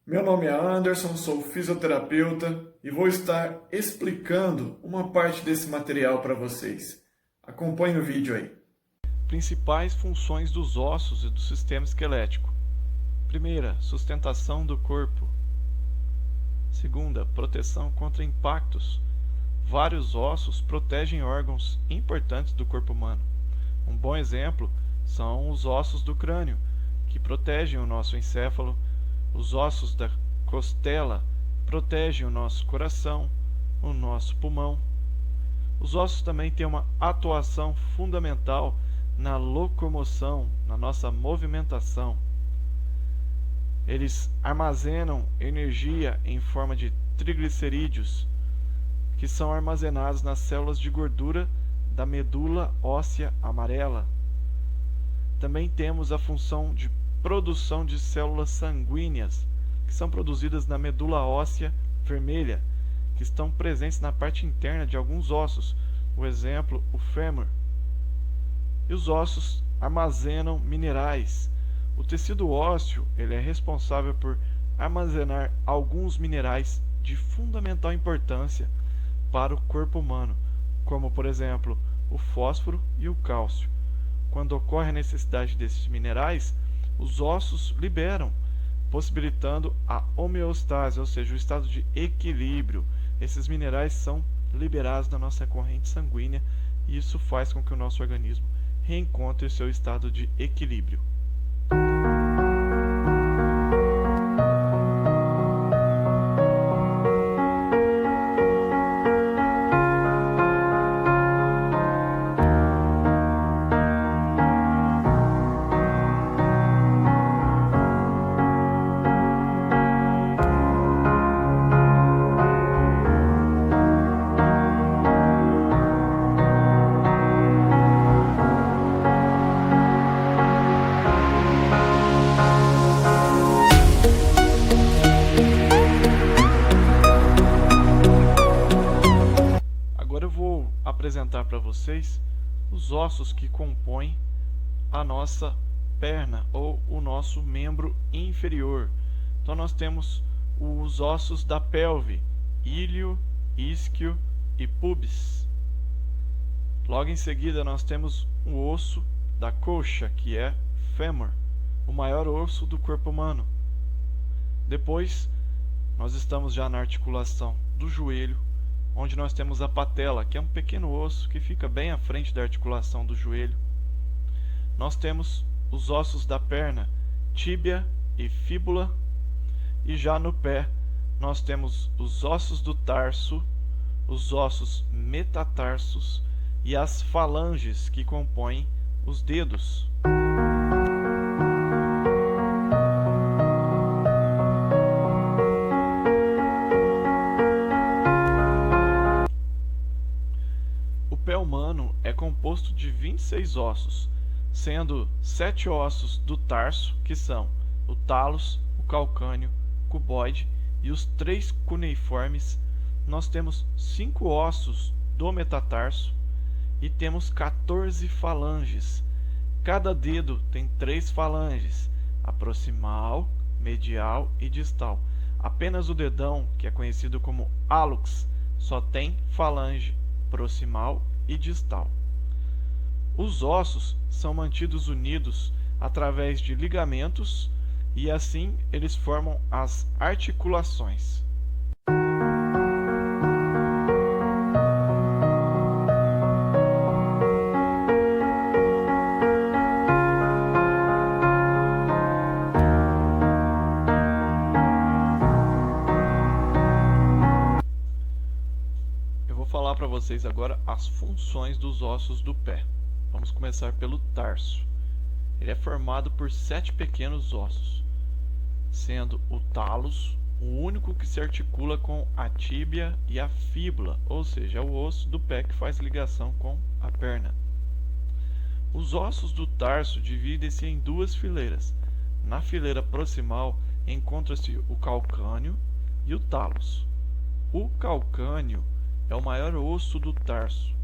Meu nome é Anderson, sou fisioterapeuta e vou estar explicando uma parte desse material para vocês. Acompanhe o vídeo aí. Principais funções dos ossos e do sistema esquelético. Primeira, sustentação do corpo. Segunda, proteção contra impactos. Vários ossos protegem órgãos importantes do corpo humano. Um bom exemplo são os ossos do crânio, que protegem o nosso encéfalo. Os ossos da costela protegem o nosso coração, o nosso pulmão. Os ossos também têm uma atuação fundamental na locomoção, na nossa movimentação. Eles armazenam energia em forma de triglicerídeos, que são armazenados nas células de gordura da medula óssea amarela. Também temos a função de produção de células sanguíneas, que são produzidas na medula óssea vermelha, que estão presentes na parte interna de alguns ossos, o exemplo, o fêmur. E os ossos armazenam minerais. O tecido ósseo ele é responsável por armazenar alguns minerais de fundamental importância para o corpo humano, como por exemplo o fósforo e o cálcio. Quando ocorre a necessidade desses minerais, os ossos liberam, possibilitando a homeostase, ou seja, o estado de equilíbrio. Esses minerais são liberados da nossa corrente sanguínea e isso faz com que o nosso organismo reencontre seu estado de equilíbrio. Agora eu vou apresentar para vocês os ossos que compõem a nossa perna ou o nosso membro inferior. Então nós temos os ossos da pelve, íleo, isquio e pubis. Logo em seguida nós temos o osso da coxa, que é fêmur, o maior osso do corpo humano. Depois nós estamos já na articulação do joelho, onde nós temos a patela, que é um pequeno osso que fica bem à frente da articulação do joelho. Nós temos os ossos da perna, tíbia e fíbula, e já no pé nós temos os ossos do tarso, os ossos metatarsos e as falanges que compõem os dedos. O pé humano é composto de 26 ossos, sendo 7 ossos do tarso, que são o talos, o calcâneo, o cuboide e os 3 cuneiformes. Nós temos 5 ossos do metatarso e temos 14 falanges. Cada dedo tem 3 falanges, a proximal, medial e distal. Apenas o dedão, que é conhecido como hálux, só tem falange proximal e distal. Os ossos são mantidos unidos através de ligamentos e assim eles formam as articulações. Eu vou falar para vocês agora as funções dos ossos do pé. Vamos começar pelo tarso. Ele é formado por 7 pequenos ossos, sendo o talos o único que se articula com a tíbia e a fíbula, ou seja, é o osso do pé que faz ligação com a perna. Os ossos do tarso dividem-se em 2 fileiras. Na fileira proximal encontra-se o calcâneo e o talos. O calcâneo é o maior osso do tarso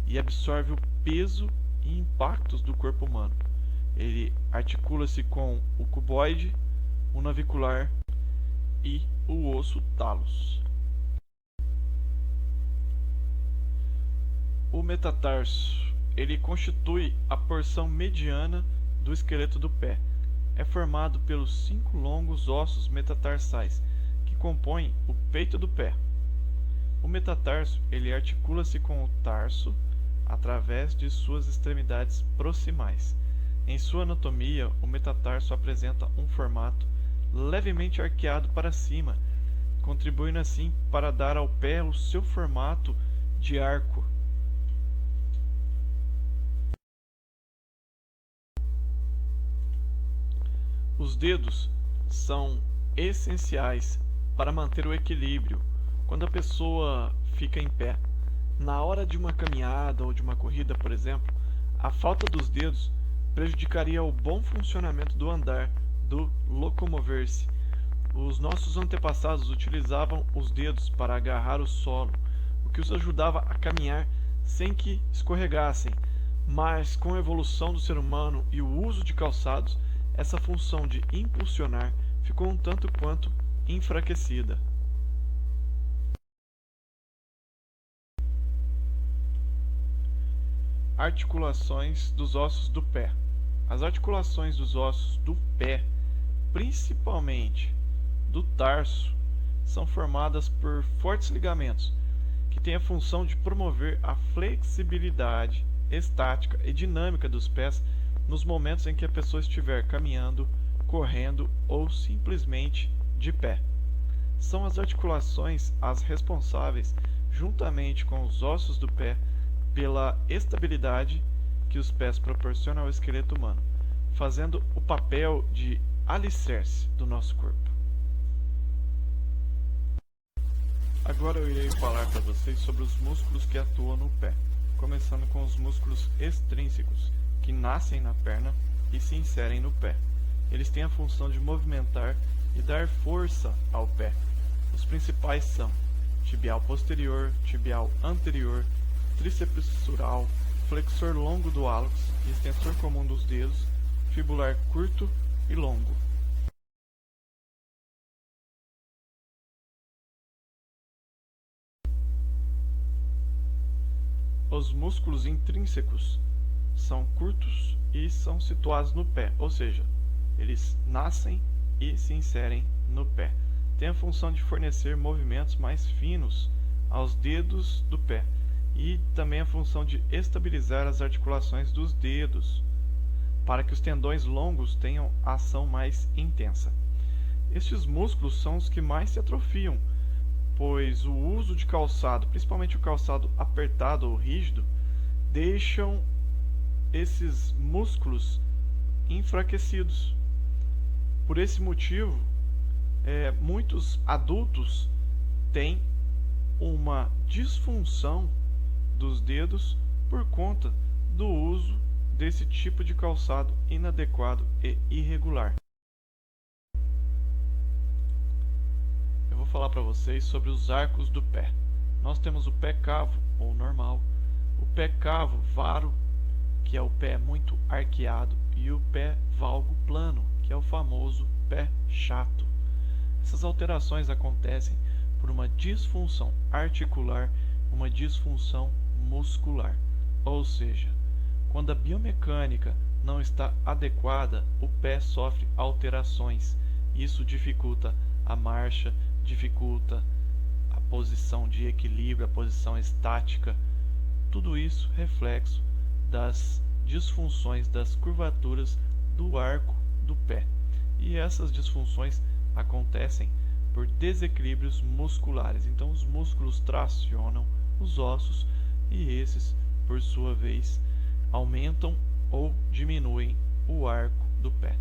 e absorve o peso e impactos do corpo humano. Ele articula-se com o cuboide, o navicular e o osso talos. O metatarso, ele constitui a porção mediana do esqueleto do pé. É formado pelos 5 longos ossos metatarsais, que compõem o peito do pé. O metatarso, ele articula-se com o tarso através de suas extremidades proximais. Em sua anatomia, o metatarso apresenta um formato levemente arqueado para cima, contribuindo assim para dar ao pé o seu formato de arco. Os dedos são essenciais para manter o equilíbrio quando a pessoa fica em pé. Na hora de uma caminhada ou de uma corrida, por exemplo, a falta dos dedos prejudicaria o bom funcionamento do andar, do locomover-se. Os nossos antepassados utilizavam os dedos para agarrar o solo, o que os ajudava a caminhar sem que escorregassem. Mas com a evolução do ser humano e o uso de calçados, essa função de impulsionar ficou um tanto quanto enfraquecida. Articulações dos ossos do pé. As articulações dos ossos do pé, principalmente do tarso, são formadas por fortes ligamentos, que têm a função de promover a flexibilidade estática e dinâmica dos pés nos momentos em que a pessoa estiver caminhando, correndo ou simplesmente de pé. São as articulações as responsáveis, juntamente com os ossos do pé, pela estabilidade que os pés proporcionam ao esqueleto humano, fazendo o papel de alicerce do nosso corpo. Agora eu irei falar para vocês sobre os músculos que atuam no pé, começando com os músculos extrínsecos, que nascem na perna e se inserem no pé. Eles têm a função de movimentar e dar força ao pé. Os principais são tibial posterior, tibial anterior, tríceps sural, flexor longo do hálux, extensor comum dos dedos, fibular curto e longo. Os músculos intrínsecos são curtos e são situados no pé, ou seja, eles nascem e se inserem no pé. Tem a função de fornecer movimentos mais finos aos dedos do pé e também a função de estabilizar as articulações dos dedos, para que os tendões longos tenham ação mais intensa. Estes músculos são os que mais se atrofiam, pois o uso de calçado, principalmente o calçado apertado ou rígido, deixam esses músculos enfraquecidos. Por esse motivo, muitos adultos têm uma disfunção dos dedos por conta do uso desse tipo de calçado inadequado e irregular. Eu vou falar para vocês sobre os arcos do pé. Nós temos o pé cavo ou normal, o pé cavo varo, que é o pé muito arqueado, e o pé valgo plano, que é o famoso pé chato. Essas alterações acontecem por uma disfunção articular, uma disfunção muscular. Ou seja, quando a biomecânica não está adequada, o pé sofre alterações. Isso dificulta a marcha, dificulta a posição de equilíbrio, a posição estática. Tudo isso reflexo das disfunções das curvaturas do arco do pé. E essas disfunções acontecem por desequilíbrios musculares. Então os músculos tracionam os ossos e esses, por sua vez, aumentam ou diminuem o arco do pé.